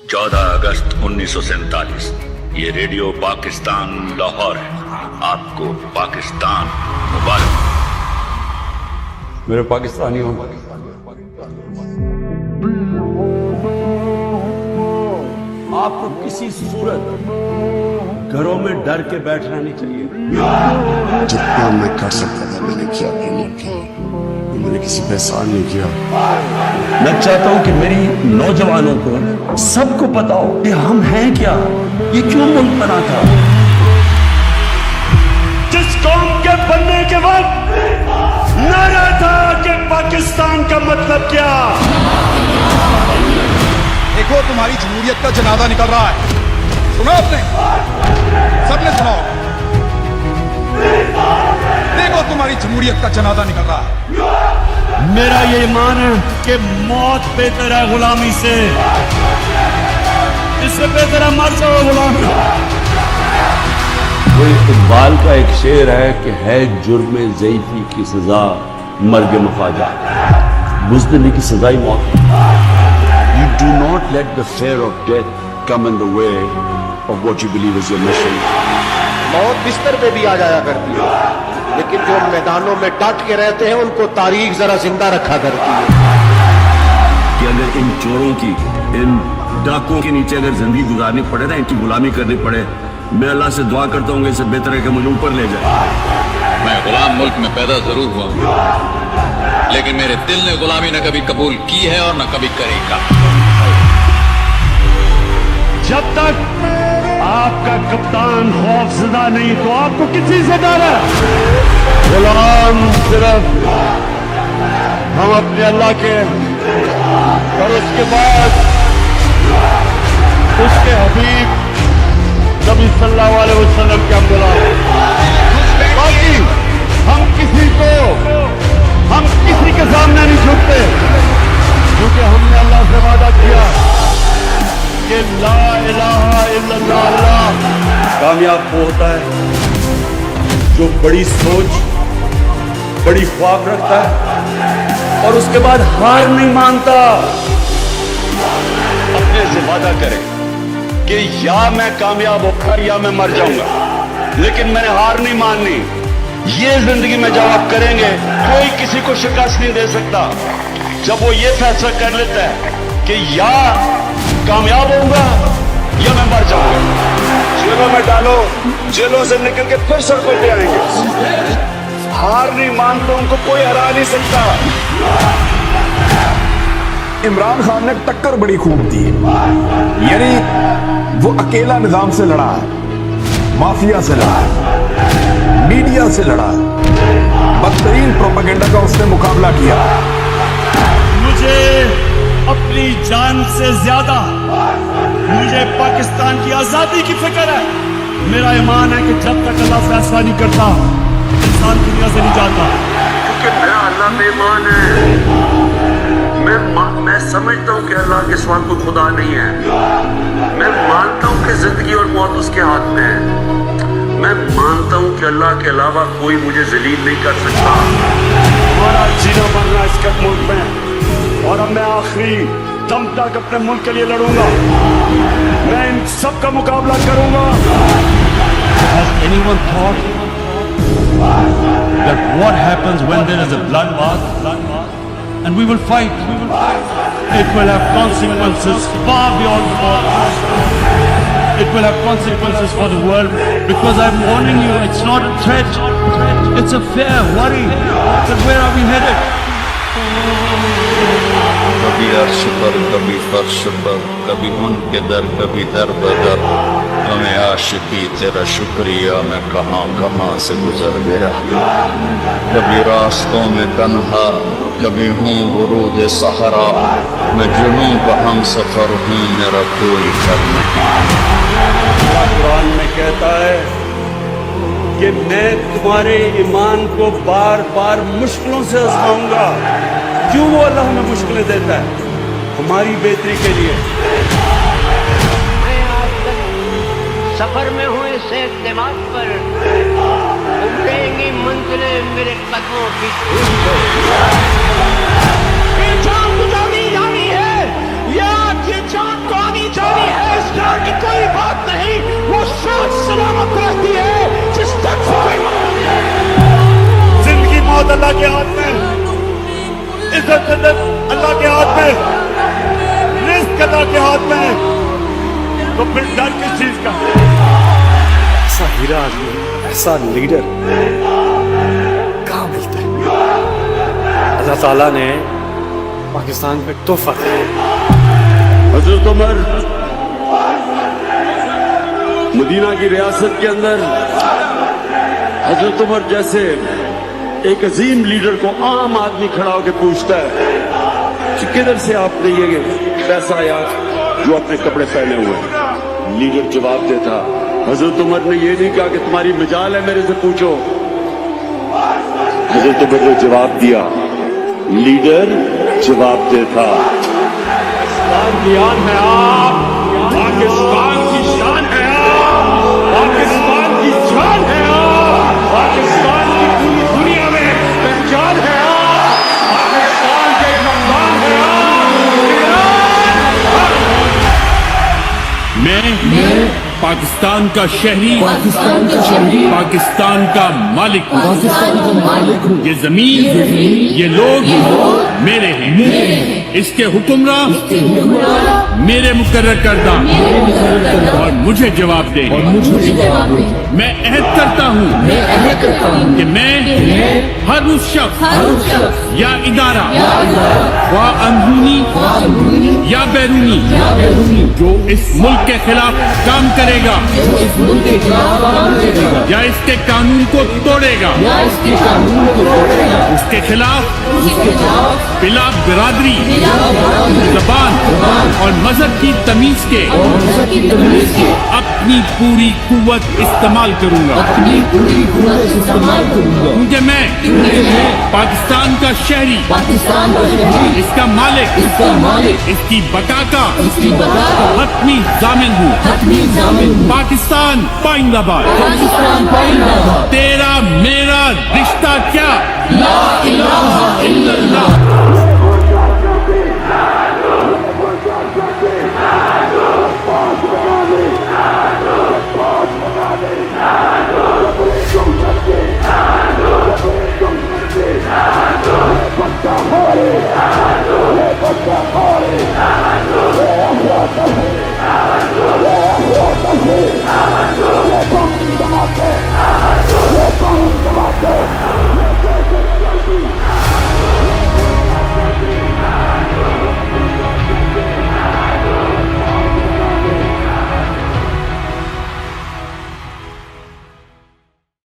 14 अगस्त 1947 ये रेडियो पाकिस्तान लाहौर है। आपको पाकिस्तान मुबारक। मेरे पाकिस्तानियों, आपको किसी सूरत घरों में डर के बैठना नहीं चाहिए। जितना मैं कर सकता था मैंने किया, मैंने किसी पे एहसान नहीं किया। मैं चाहता हूं कि मेरी नौजवानों को, सबको पता हो कि हम हैं क्या, ये क्यों मुल्क बना था। जिस कौम के बनने के वक्त नारा था कि पाकिस्तान का मतलब क्या। देखो तुम्हारी जमहूरियत का जनाजा निकल रहा है, सुना आपने? सबने सुना होगा। देखो तुम्हारी जमहूरियत का जनाजा निकल रहा है। मेरा ये ईमान है कि मौत बेहतर है गुलामी से, इससे बेहतर है मर जाओ गुलामी। वो इकबाल का एक शेर है कि है जुर्म ज़ईफ़ी की सजा मर्ग मफाजा, बुज़दिली की सजा ही मौत। You do not let the fear of death come in the way of what you believe is your mission. मौत बिस्तर पे भी आ जाया करती है, लेकिन जो मैदानों में डट के रहते हैं उनको तारीख जरा जिंदा रखा करती है। कि अगर इन चोरों की, इन डाकुओं के नीचे अगर जिंदगी गुजारनी पड़े ना, इनकी गुलामी करनी पड़े, मैं अल्लाह से दुआ करता हूँ कि इससे बेहतर है कि मुझे ऊपर ले जाए। मैं गुलाम मुल्क में पैदा जरूर हुआ हूँ, लेकिन मेरे दिल ने गुलामी न कभी कबूल की है और न कभी करेगा। जब तक आपका कप्तान खौफज़दा नहीं तो आपको किसी से डर है। गुलाम सिर्फ हम अपने अल्लाह के और उसके बाद उसके हबीब नबी सल्लल्लाहु अलैहि वसल्लम के हम गुलाम। बाकी हम किसी के सामने नहीं झुकते, क्योंकि हमने अल्लाह से वादा किया कि ला इलाहा इल्लल्लाह। अल्लाह कामयाब वो होता है जो बड़ी सोच, बड़ी ख्वाब रखता है और उसके बाद हार नहीं मानता। अपने से वादा करे कि या मैं कामयाब होगा या मैं मर जाऊंगा, लेकिन मैंने हार नहीं माननी। ये जिंदगी में जब आप करेंगे, कोई किसी को शिकस्त नहीं दे सकता। जब वो ये फैसला कर लेता है कि या कामयाब होऊंगा या मैं मर जाऊंगा, जेलों में डालो, जेलों से निकल के फिर सड़कों पे आएंगे। हार नहीं मानते, उनको कोई हरा नहीं सकता। इमरान खान ने टक्कर बड़ी खूब दी, यानी वो अकेला निजाम से लड़ा है, माफिया से लड़ा है, मीडिया से लड़ा है, बदतरीन प्रोपेगेंडा का उसने मुकाबला किया। मुझे अपनी जान से ज्यादा मुझे पाकिस्तान की आजादी की फिक्र है। मेरा ईमान है कि जब तक अल्लाह फैसला नहीं करता, इंसान दुनिया से नहीं जाता। क्योंकि मेरा अल्लाह में ईमान है। मैं समझता हूँ कि अल्लाह के सिवा कोई खुदा नहीं है। मैं मानता हूँ कि जिंदगी और मौत उसके हाथ में है। मैं मानता हूँ कि अल्लाह के अलावा कोई मुझे जलील नहीं कर सकता। हमारा जीना मरना इसके मुल्क में, और अब मैं आखिरी दम तक अपने मुल्क के लिए लड़ूंगा। मैं इन सब का मुकाबला करूंगा। Has anyone thought that what happens when there is a bloodbath? And we will fight. It will have consequences far beyond the borders. It will have consequences for the world, because I'm warning you, it's not a threat. It's a fair worry that where are we headed? कभी अर्श पर, कभी फर्श पर, कभी उनके दर, कभी दर बदर। हमें आशिकी तेरा शुक्रिया मैं कहाँ से गुजर गया। कभी रास्तों में तन्हा, कभी हूँ वरूद सहरा। मैं जुनून का हम सफर हूँ, मेरा कोई घर नहीं। कुरान में कहता है कि मैं तुम्हारे ईमान को बार बार मुश्किलों से आजमाऊंगा। क्यों वो अल्लाह हमें मुश्किलें देता है? हमारी बेहतरी के लिए। मैं आज तक सफर में हूँ इस इत्तेमाद पर, उमड़ेंगी मंजिलें मेरे कदमों की धूल से। ये जान बुझानी जानी है, ये जान को आनी जानी के हाथ में, इज्जत अल्लाह के हाथ में, रिस्क अल्लाह के हाथ में, तो फिर डर किस चीज का? ऐसा हीरा आदमी, ऐसा लीडर कहाँ मिलता है? अल्लाह ताला ने पाकिस्तान पे तोहफा दिया। हजरत उमर मदीना की रियासत के अंदर हजरत उमर जैसे एक अजीम लीडर को आम आदमी खड़ा होकर पूछता है कि किधर से आपने ये पैसा आया जो अपने कपड़े पहने हुए हैं? लीडर जवाब देता, हजरत उमर ने ये नहीं कहा कि तुम्हारी मजाल है मेरे से पूछो। हजरत उमर ने जवाब दिया, लीडर जवाब देता, पाकिस्तान की आन है आप, पाकिस्तान की शान है आप, पाकिस्तान की जान है आप, पाकिस्तान की पूरी दुनिया में पहचान है आप, पाकिस्तान के कप्तान है आप। मैं पाकिस्तान का शहरी, पाकिस्तान का मालिक हूँ। ये जमीन, ये लोग मेरे हैं। इसके हुक्मरान मेरे मुकर्रर करदा और मुझे जवाब दे। मैं अहद करता हूँ कि मैं हर उस शख्स या इदारा व अंदरूनी या बैरूनी जो इस मुल्क के खिलाफ काम करेगा या इसके कानून को तोड़ेगा, उसके खिलाफ बिला बिरादरी, जबान और मजहब की तमीज के अपनी पूरी कुव्वत इस्तेमाल करूंगा, क्योंकि मैं पाकिस्तान का शहरी, इसका मालिक, इसकी बका का हतमी जामिन हूँ। पाकिस्तान पाइंदाबाद। तेरा मेरा रिश्ता क्या? ला इलाहा इल्लल्लाह। Let's go.